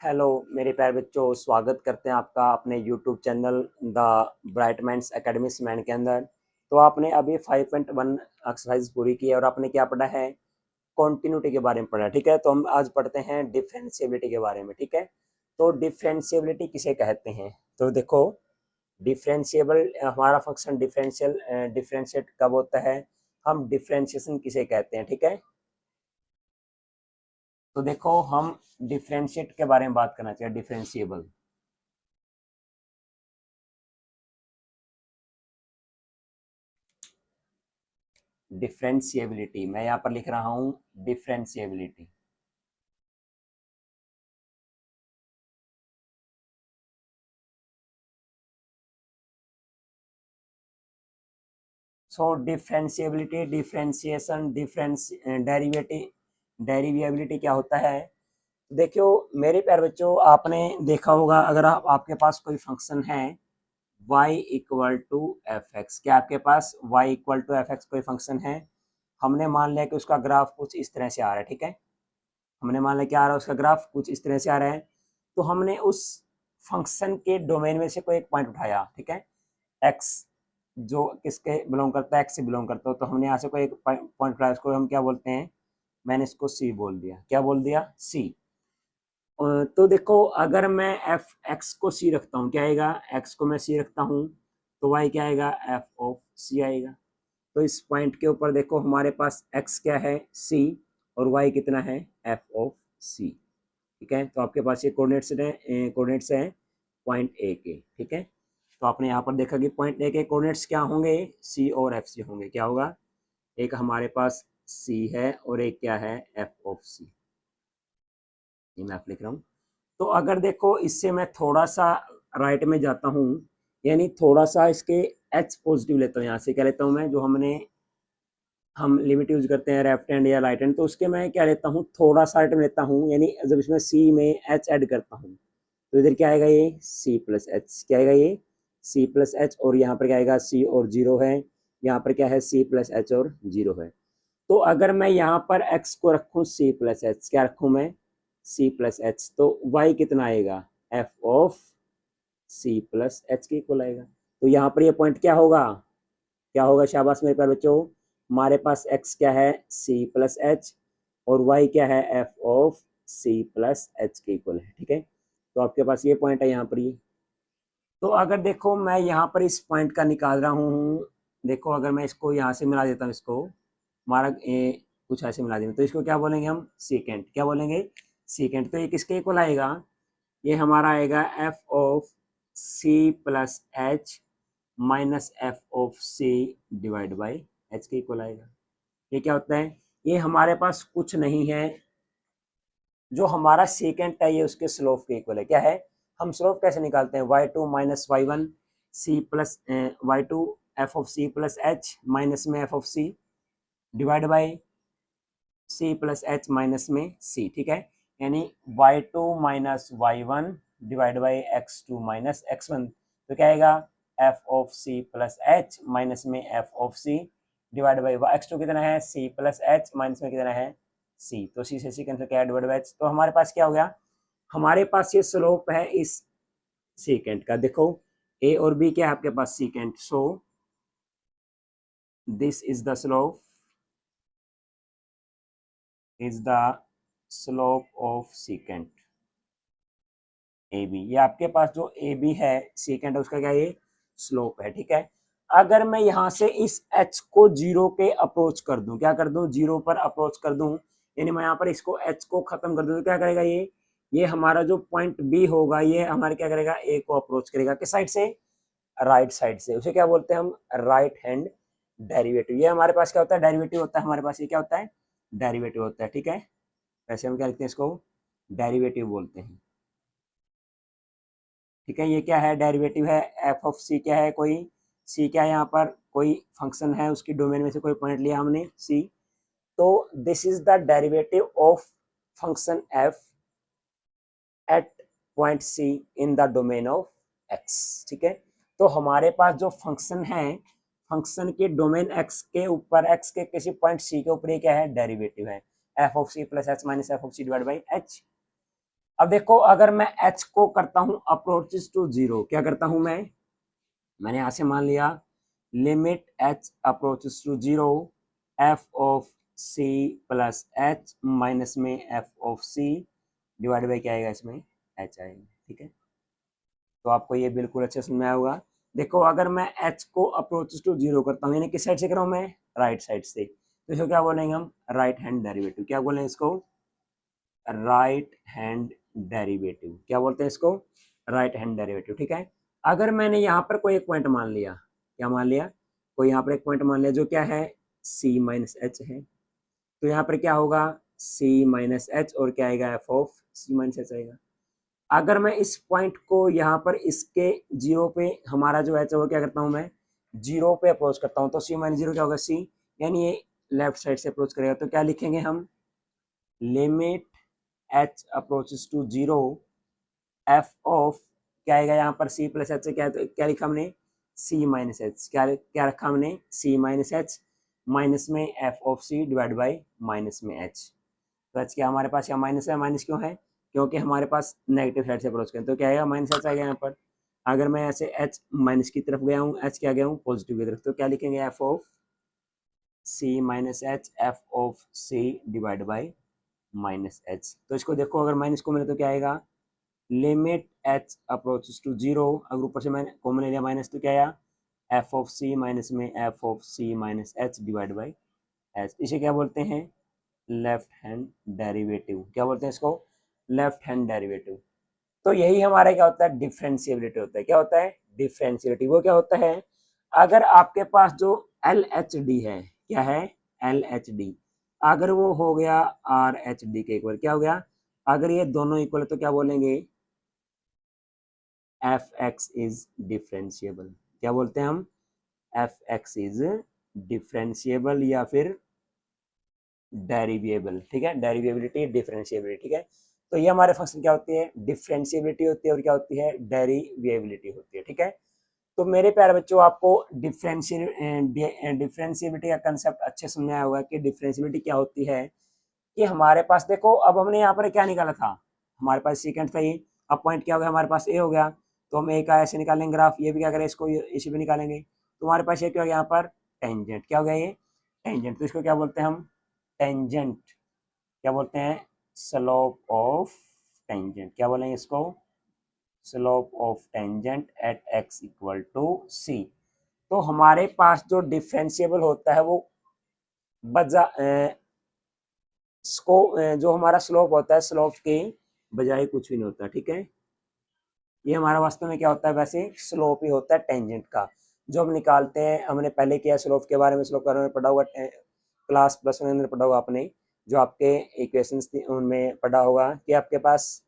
Hello मेरे प्यारे बच्चों, स्वागत करते हैं आपका अपने YouTube channel the bright minds academics man के अंदर। तो आपने अभी 5.1 एक्सरसाइज पूरी की है और आपने क्या पढ़ा है, कॉन्टिन्यूटी के बारे में पढ़ा। ठीक है, तो हम आज पढ़ते हैं डिफरेंशिएबिलिटी के बारे में। ठीक है, तो डिफरेंशिएबिलिटी किसे कहते हैं? तो देखो, डिफरेंशिएबल हमारा फंक्शन डिफरेंशियल डिफरेंशिएट कब होता है, हम डिफरेंशिएशन किसे कहते हैं। ठीक है, तो देखो हम डिफरेंशिएट के बारे में बात करना चाहिए, डिफरेंशिएबल। डिफरेंशिएबिलिटी मैं यहाँ पर लिख रहा हूँ, डिफरेंशिएबिलिटी। सो डिफरेंशिएबिलिटी, डिफरेंशिएशन, डिफरेंस डेरिवेटिव डेरिवेबिलिटी क्या होता है? देखियो मेरे प्यारे बच्चों, आपने देखा होगा, अगर आपके पास कोई फंक्शन है y equal to f x, क्या आपके पास y equal to f x कोई फंक्शन है? हमने मान लिया कि उसका ग्राफ कुछ इस तरह से आ रहा है। ठीक है, हमने मान लिया क्या आ रहा है, उसका ग्राफ कुछ इस तरह से आ रहा है। तो हमने उस फंक्शन के डोमेन में से कोई एक पॉइंट उठाया। ठीक है, एक्स जो किसके बिलोंग करता है, एक्स से बिलोंग करता है। तो हमने यहाँ से कोई एक पॉइंट उठाया, उसको हम क्या बोलते हैं, मैंने इसको सी बोल दिया। क्या बोल दिया? सी। तो देखो, अगर मैं एफ एक्स को सी रखता हूँ, क्या आएगा? एक्स को मैं सी रखता हूँ तो वाई क्या आएगा? एफ ऑफ सी आएगा। तो इस पॉइंट के ऊपर देखो, हमारे पास एक्स क्या है? सी, और वाई कितना है? एफ ऑफ सी। ठीक है, तो आपके पास ये कोऑर्डिनेट्स हैं पॉइंट ए के। ठीक है, तो आपने यहाँ पर देखा कि पॉइंट ए के कोऑर्डिनेट्स क्या होंगे? सी और एफ सी होंगे। क्या होगा? एक हमारे पास सी है और एक क्या है? एफ ऑफ सी। ये मैं आप लिख रहा हूँ। तो अगर देखो, इससे मैं थोड़ा सा राइट में जाता हूँ, यानी थोड़ा सा इसके एच पॉजिटिव लेता हूँ। यहाँ से क्या लेता हूँ मैं, जो हम लिमिट यूज करते हैं लेफ्ट हैंड या राइट हैंड, तो उसके मैं क्या लेता हूँ, थोड़ा सा राइट में लेता हूँ। यानी जब इसमें सी में एच ऐड करता हूँ तो इधर क्या आएगा? ये सी प्लस एच। क्या आएगा? ये सी प्लस एच। और यहाँ पर क्या आएगा? सी और जीरो है। यहाँ पर क्या है? सी प्लस एच और जीरो है। तो अगर मैं यहाँ पर x को रखूँ सी प्लस एच, क्या रखूँ मैं? सी प्लस एच, तो y कितना आएगा? F of C plus h के इक्वल आएगा। तो यहाँ पर ये पॉइंट क्या होगा? क्या होगा? शाबाश मेरे प्यारे बच्चों, हमारे पास x क्या है? सी प्लस एच, और y क्या है? F of C plus h के इक्वल है। ठीक है, तो आपके पास ये पॉइंट है यहाँ पर। ये तो अगर देखो, मैं यहाँ पर इस पॉइंट का निकाल रहा हूँ। देखो, अगर मैं इसको यहाँ से मिला देता हूँ, इसको हमारा कुछ ऐसे मिला देंगे, तो इसको क्या बोलेंगे हम? सीकेंट। क्या बोलेंगे? सीकेंट। तो ये किसके इक्वल आएगा? ये हमारा आएगा F of C plus H minus f of C divide by h के इक्वल आएगा। ये क्या होता है? ये हमारे पास कुछ नहीं है, जो हमारा सेकेंड है ये उसके स्लोप के इक्वल है। क्या है? हम स्लोप कैसे निकालते हैं? y2 minus Y one C plus y2 F of C plus H minus में F of C divide by C plus H minus में सी। ठीक है, यानी y2 minus Y one divide by x2 minus x1। तो क्या आएगा? F of C plus H minus में F of C divide by x2 कितना है? सी प्लस एच माइनस में कितना है? सी। तो सी से सी कैंसिल किया, डिवाइड बाई एच। तो हमारे पास क्या हो गया? हमारे पास ये स्लोप है इस सीकेंट का। देखो, ए और बी क्या है आपके पास? Secant. So this is the slope, is the slope of secant A B. ये आपके पास जो ए बी है सीकेंट, उसका क्या ये स्लोप है। ठीक है, अगर मैं यहाँ से इस एच को जीरो के अप्रोच कर दूं, क्या कर दूं? जीरो पर अप्रोच कर दूं, यानी मैं यहाँ पर इसको एच को खत्म कर दूं, तो क्या करेगा ये हमारा जो पॉइंट बी होगा, ये हमारे क्या करेगा? ए को अप्रोच करेगा। किस साइड से? राइट साइड से, उसे क्या बोलते हैं हम, राइट हैंड डेरिवेटिव। ये हमारे पास क्या होता है, डेरिवेटिव होता है हमारे पास, ये क्या होता है, डेरिवेटिव होता है, ठीक है। वैसे हम क्या लिखते हैं इसको, डेरिवेटिव बोलते हैं, ठीक है। ये क्या है, डेरिवेटिव है। एफ ऑफ सी क्या है, कोई सी क्या है, यहाँ पर कोई फंक्शन है, उसकी डोमेन में से कोई पॉइंट लिया हमने सी, तो this is the derivative of function f at point c in the domain of x, ठीक है। तो हमारे पास जो फंक्शन है, फंक्शन के डोमेन एक्स के ऊपर, एक्स के किसी पॉइंट सी के ऊपर, ये क्या है, डेरिवेटिव है, f of C plus H minus f of C divide by h. अब देखो, अगर मैं h को करता हूं अप्रोचेस टू जीरो, क्या करता हूं मैंने यहां से मान लिया limit h approaches to zero, F of C plus H minus में F of C divide by क्या आएगा, इसमें h आएगा, ठीक है। तो आपको ये बिल्कुल अच्छे समझ में आया होगा। देखो, अगर मैं h को अप्रोचेस टू जीरो करता हूँ, यानी किस साइड से कर रहा हूँ मैं, राइट साइड से, तो इसको क्या बोलेंगे हम, राइट हैंड डेरिवेटिव। क्या बोलेंगे इसको, राइट हैंड डेरिवेटिव। क्या बोलते हैं इसको, राइट हैंड डेरिवेटिव, ठीक है। अगर मैंने यहाँ पर कोई एक पॉइंट मान लिया, क्या मान लिया, कोई यहाँ पर एक पॉइंट मान लिया जो क्या है, c माइनस एच है, तो यहाँ पर क्या होगा, c माइनस एच, और क्या आएगा, F of c minus H आएगा। अगर मैं इस पॉइंट को यहाँ पर इसके जीरो पे, हमारा जो एच है वो क्या करता हूँ मैं, जीरो पे अप्रोच करता हूँ, तो c माइनस जीरो क्या होगा, c, यानी ये लेफ्ट साइड से अप्रोच करेगा, तो क्या लिखेंगे हम, limit h approaches to zero, F of क्या आएगा यहाँ पर, c प्लस एच से क्या, तो क्या लिखा हमने, c माइनस एच, क्या क्या रखा हमने, c माइनस एच माइनस में F of c divide by minus में h। तो h क्या हमारे पास यहाँ माइनस है, माइनस क्यों है, क्योंकि हमारे पास नेगेटिव साइड से अप्रोच करें, तो क्या आएगा, माइनस एच आएगा यहाँ पर। अगर मैं ऐसे h माइनस की तरफ गया हूँ, h क्या गया हूँ, पॉजिटिव की तरफ, तो क्या लिखेंगे, F of c minus H, F of c divide by minus H. तो इसको देखो, अगर माइनस को मिले तो क्या आएगा, limit h approaches to zero, अगर ऊपर से मैंने कॉमन ले लिया माइनस, तो क्या आया, एफ ऑफ c माइनस में F of c minus H divide by H. इसे क्या बोलते हैं, लेफ्ट हैंड डेरिवेटिव। क्या बोलते हैं इसको, लेफ्ट हैंड डेरिवेटिव। तो यही हमारा क्या होता है, डिफरेंशिएबिलिटी होता है। क्या होता है, डिफरेंशिएबिलिटी। वो क्या होता है, अगर आपके पास जो एल एच डी है, क्या है, एल एच डी, अगर वो हो गया आर एच डी के इक्वल, क्या हो गया, अगर ये दोनों इक्वल है तो क्या बोलेंगे, एफ एक्स इज डिफरेंशिएबल। क्या बोलते हैं हम, एफ एक्स इज डिफरेंशिएबल या फिर डेरिवेबल, ठीक है, डेरिवेबिलिटी, डिफरेंशिएबिलिटी, ठीक है। तो ये हमारे फंक्शन क्या होती है, डिफरेंशिएबिलिटी होती है, और क्या होती है, डेरिवेबिलिटी होती है, ठीक है। तो मेरे प्यारे बच्चों, आपको डिफरेंशिएबिलिटी का कंसेप्ट अच्छे समझ में आया होगा कि डिफरेंशिएबिलिटी क्या होती है। कि हमारे पास देखो, अब हमने यहाँ पर क्या निकाला था, हमारे पास सेकंड था ये, अब पॉइंट क्या हो गया, हमारे पास ए हो गया, तो हम ए का ऐसे निकालेंगे ग्राफ, ये भी क्या करें, इसको इसी पे निकालेंगे, तो हमारे पास ये क्या हो गया, यहाँ पर टेंजेंट, क्या हो गया, ये टेंजेंट। तो इसको क्या बोलते हैं हम, टेंजेंट, क्या बोलते हैं, स्लोप ऑफ टेंजेंट। क्या बोलेंगे इसको, slope of tangent at X equal to C. तो हमारे पास जो डिफरेंशिएबल होता है वो बजा जो हमारा स्लोप होता है, स्लोप के बजाय कुछ भी नहीं होता, ठीक है। ये हमारा वास्तव में क्या होता है, वैसे स्लोप ही होता है टेंजेंट का, जो हम निकालते हैं। हमने पहले किया स्लोप के बारे में, स्लोप के बारे में पढ़ा होगा, क्लास प्लस वन में पढ़ा होगा आपने, जो आपके इक्वेशंस थी उनमें पढ़ा होगा कि आपके पास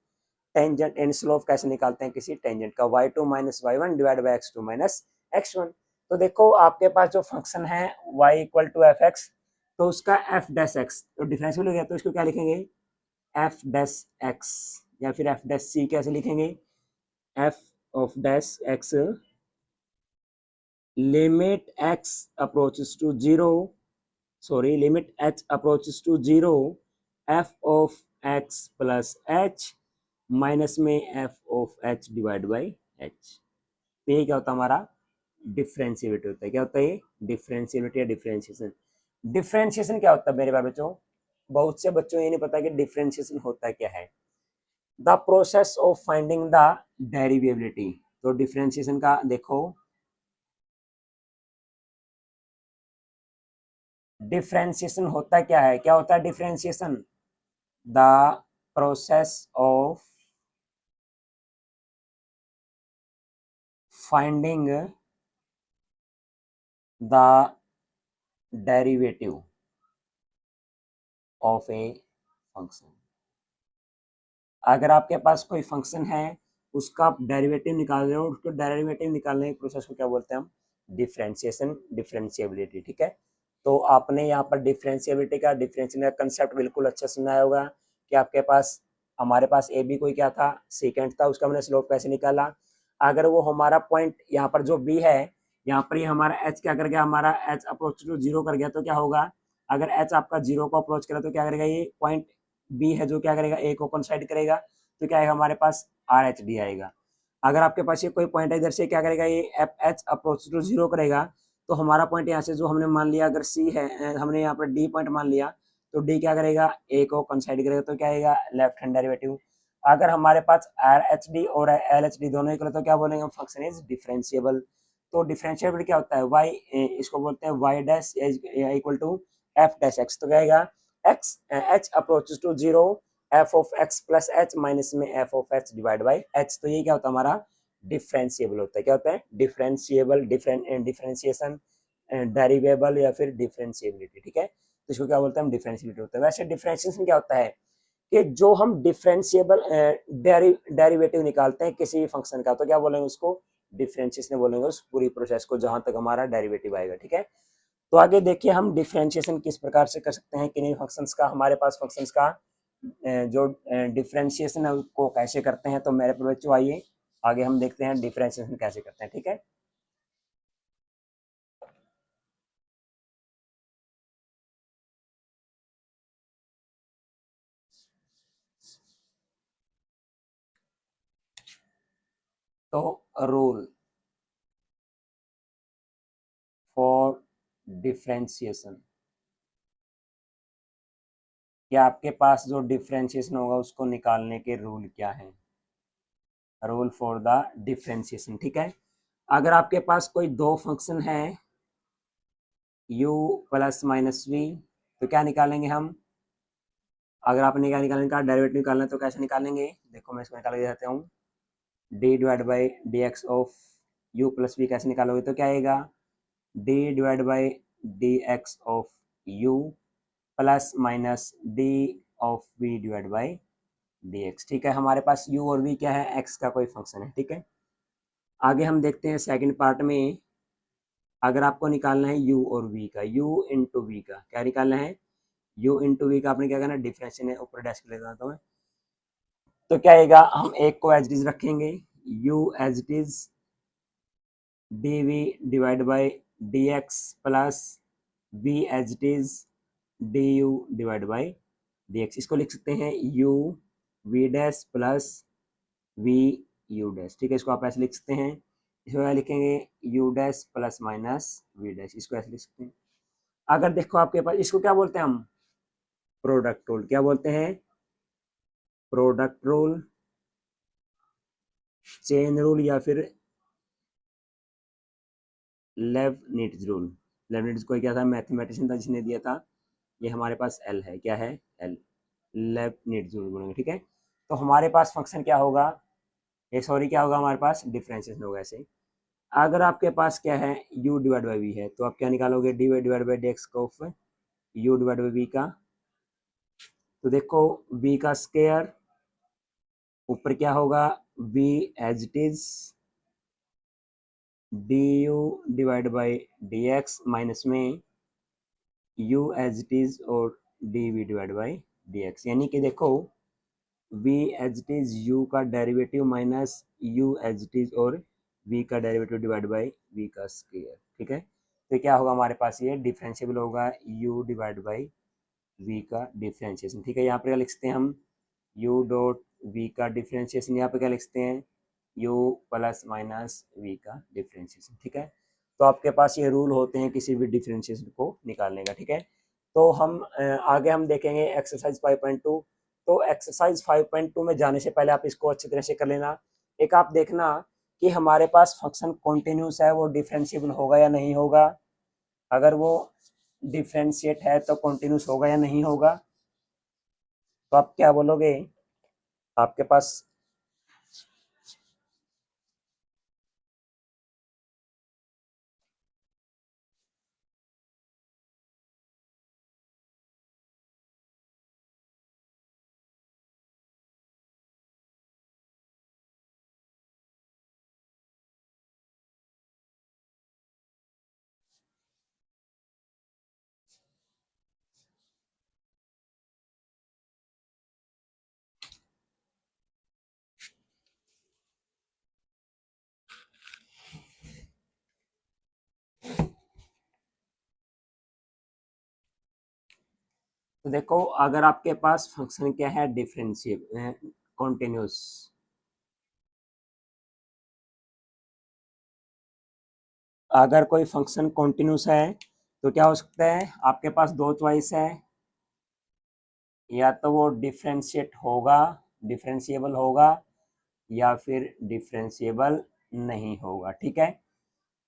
टेंजेंट एंड स्लोप कैसे निकालते हैं किसी टेंजेंट का, y2 minus y1 divide by x2 minus x1। तो देखो, आपके पास जो फंक्शन है y equal to f x, तो उसका एफ डैश एक्स तो डिफरेंशियल हो गया, तो इसको क्या लिखेंगे, एफ डैश एक्स, या फिर एफ डैश सी, कैसे लिखेंगे, F of dash X limit X approaches to zero, sorry limit H approaches to zero, F of X plus H minus में F of H divide by H. तो ये क्या होता है, हमारा डिफरेंशिएबिलिटी होता है। क्या होता है ये, डिफरेंशिएबिलिटी या डिफरेंशिएशन। डिफरेंशिएशन क्या होता है मेरे बारे बच्चों, बहुत से बच्चों ये नहीं पता कि डिफरेंशिएशन होता क्या है। The process of finding the derivability. तो डिफरेंशिएशन का देखो, डिफरेंशिएशन होता क्या है, क्या होता है differentiation, the process of finding the derivative of a function. अगर आपके पास कोई फंक्शन है, उसका आप डेरिवेटिव निकाल रहे हो, उसको डेरिवेटिव निकालने के प्रोसेस को क्या बोलते हैं हम? Differentiation, differentiability. ठीक है, तो आपने यहाँ पर डिफरेंशिएबिलिटी का, डिफरेंशियल का कंसेप्ट बिल्कुल अच्छा सुना होगा कि आपके पास, हमारे पास ए बी कोई क्या था, सेकेंड था, उसका हमने स्लोप कैसे निकाला। अगर वो हमारा पॉइंट यहाँ पर जो बी है, यहाँ पर ये हमारा एच क्या कर गया, हमारा एच अप्रोच टू जीरो कर गया, तो क्या होगा, अगर एच आपका जीरो को अप्रोच करा तो क्या करेगा, ये पॉइंट बी है जो क्या करेगा, ए को कंसाइड करेगा, तो क्या आएगा हमारे पास, आर एच डी आएगा। अगर आपके पास ये कोई पॉइंट है, इधर से क्या करेगा, ये f h approach to zero करेगा, तो हमारा पॉइंट यहाँ से जो हमने मान लिया, अगर सी है, हमने यहाँ पर डी पॉइंट मान लिया, तो डी क्या करेगा, ए को कंसाइड करेगा, तो क्या आएगा, लेफ्ट हैंड डेरिवेटिव। अगर हमारे पास आर एच डी और एल एच डी दोनों इक्वल, तो क्या बोलेंगे हम, फंक्शन इज डिफरेंशिएबल। तो डिफरेंशिएबल क्या होता है, वाई, इसको बोलते हैं Y dash equal to F dash x. तो क्या आएगा, X H approaches to zero, F of X plus H minus में F of H divide by H. तो ये क्या होता है हमारा, डिफरेंशिएबल होता है। क्या होता है, डिफरेंशिएबल, डिफरेंशिएशन, डेरिवेबल या फिर डिफरेंशिएबिलिटी। ठीक है, तो इसको क्या बोलते हैं हम, डिफरेंशिएबिलिटी होता है। वैसे डिफरेंशिएशन क्या होता है कि जो हम डिफरेंशिएबल डेरिवेटिव निकालते हैं किसी भी फंक्शन का, तो क्या बोलेंगे उसको, डिफरेंशिएशन बोलेंगे उस पूरी प्रोसेस को जहां तक हमारा डेरिवेटिव आएगा। ठीक है, तो आगे देखिए हम डिफरेंशिएशन किस प्रकार से कर सकते हैं, किन्हीं फंक्शंस का, हमारे पास फंक्शंस का जो डिफरेंशिएशन है उसको कैसे करते हैं। तो मेरे पर बच्चों आइए आगे हम देखते हैं डिफरेंशिएशन कैसे करते हैं। ठीक है, तो रूल फॉर डिफरेंशिएशन, क्या आपके पास जो डिफरेंशिएशन होगा उसको निकालने के रूल क्या है, रूल फॉर द डिफरेंशिएशन। ठीक है, अगर आपके पास कोई दो फंक्शन है u प्लस माइनस वी, तो क्या निकालेंगे हम, अगर आपने क्या निकालने का डेरिवेटिव निकालना है तो कैसे निकालेंगे, देखो मैं इसको निकाल के देता हूँ, d divide by D x of u plus v कैसे निकालोगे, तो क्या आएगा, d divide by D x of u plus minus d of v divide by D x. ठीक है, हमारे पास u और v क्या है, x का कोई फंक्शन है। ठीक है, आगे हम देखते हैं सेकंड पार्ट में, अगर आपको निकालना है u और v का, u इंटू वी का, क्या निकालना है, u इंटू वी का आपने क्या करना है, डिफरेंशियल है, ऊपर डैश कर लेता हूँ मैं, तो क्या आएगा, हम एक को एज इट इज रखेंगे, u as it is d v divide by D x plus v as it is d u divide by D x. इसको लिख सकते हैं u v dash plus v u dash. ठीक है, इसको आप ऐसे लिख सकते हैं, इसको क्या लिखेंगे, u dash plus minus v dash, इसको ऐसे लिख सकते हैं। अगर देखो आपके पास, इसको क्या बोलते हैं हम, प्रोडक्ट रूल। क्या बोलते हैं, प्रोडक्ट रूल, चेन रूल या फिर लेबनिट्ज रूल। लेबनिट्ज कोई क्या था, मैथमेटिशियन था जिसने दिया था, ये हमारे पास एल है, क्या है, एल, लेबनिट्ज रूल बोलेंगे। ठीक है, तो हमारे पास फंक्शन क्या होगा, ये सॉरी क्या होगा, हमारे पास डिफरेंशिएशन होगा ऐसे। अगर आपके पास क्या है, u डिवाइड बाई वी है, तो आप क्या निकालोगे, D Y divide by D X का of u divide by V का, तो देखो v का स्क्वायर ऊपर क्या होगा, v as it is d u divide by D x minus में u एज इट इज और d v divide by D x, यानी कि देखो v as it is u का derivative minus u as it is और v का derivative divide by v का square. ठीक है, तो क्या होगा हमारे पास, ये डिफरेंशिएबल होगा u डिवाइड बाई v का डिफरेंशिएशन। ठीक है, यहाँ पर क्या लिख सकते हैं हम, u डॉट v का डिफरेंशिएशन, यहाँ पे क्या लिख सकते हैं, u प्लस माइनस v का डिफरेंशिएशन। ठीक है, तो आपके पास ये रूल होते हैं किसी भी डिफरेंशिएशन को निकालने का। ठीक है, तो हम आगे हम देखेंगे एक्सरसाइज 5.2। तो एक्सरसाइज 5.2 में जाने से पहले आप इसको अच्छी तरह से कर लेना। एक आप देखना कि हमारे पास फंक्शन कॉन्टिन्यूस है, वो डिफरेंशिएबल होगा या नहीं होगा, अगर वो डिफरेंशिएट है तो कॉन्टिन्यूस होगा या नहीं होगा। तो आप क्या बोलोगे, आपके पास तो देखो अगर आपके पास फंक्शन क्या है, डिफरेंशियल कॉन्टिन्यूस, अगर कोई फंक्शन कॉन्टिन्यूस है तो क्या हो सकता है, आपके पास दो चॉइस है, या तो वो डिफरेंशिएट होगा, डिफरेंशिएबल होगा, या फिर डिफरेंशिएबल नहीं होगा। ठीक है,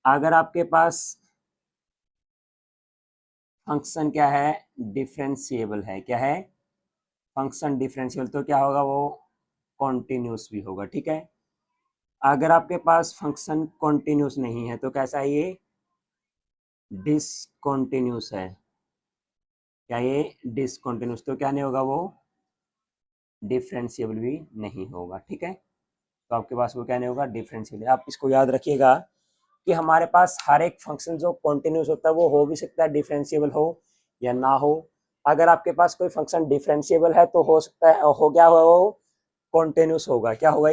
अगर आपके पास फंक्शन क्या है, डिफरेंशिएबल है, क्या है, फंक्शन डिफरेंशिएबल, तो क्या होगा, वो कॉन्टिन्यूस भी होगा। ठीक है, अगर आपके पास फंक्शन कॉन्टिन्यूस नहीं है तो कैसा है, ये डिसकॉन्टिन्यूस है, क्या ये डिसकॉन्टिन्यूस, तो क्या नहीं होगा, वो डिफरेंशिएबल भी नहीं होगा। ठीक है, तो आपके पास वो क्या नहीं होगा, डिफरेंशिएबल। आप इसको याद रखिएगा कि हमारे पास हर एक फंक्शन जो कॉन्टिन्यूस होता है वो हो भी सकता है डिफरेंशिएबल हो या ना हो। अगर आपके पास कोई फंक्शन डिफरेंशिएबल है तो हो सकता है, हो गया हो, वो कॉन्टिन्यूस होगा, क्या होगा,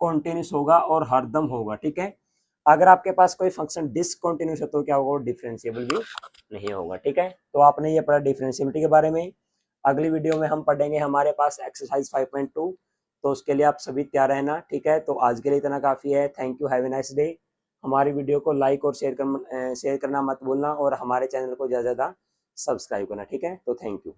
कॉन्टिन्यूस होगा और हरदम होगा। ठीक है, अगर आपके पास कोई फंक्शन डिसकॉन्टिन्यूस है तो क्या होगा, डिफरेंशिएबल भी नहीं होगा। ठीक है, तो आपने ये पढ़ा डिफरेंशिएबिलिटी के बारे में। अगली वीडियो में हम पढ़ेंगे हमारे पास एक्सरसाइज 5.2, तो उसके लिए आप सभी तैयार रहना। ठीक है, तो आज के लिए इतना काफ़ी है। Thank you, have a nice day. हमारी वीडियो को लाइक और शेयर करना मत भूलना, और हमारे चैनल को ज़्यादा ज़्यादा सब्सक्राइब करना। ठीक है, तो थैंक यू।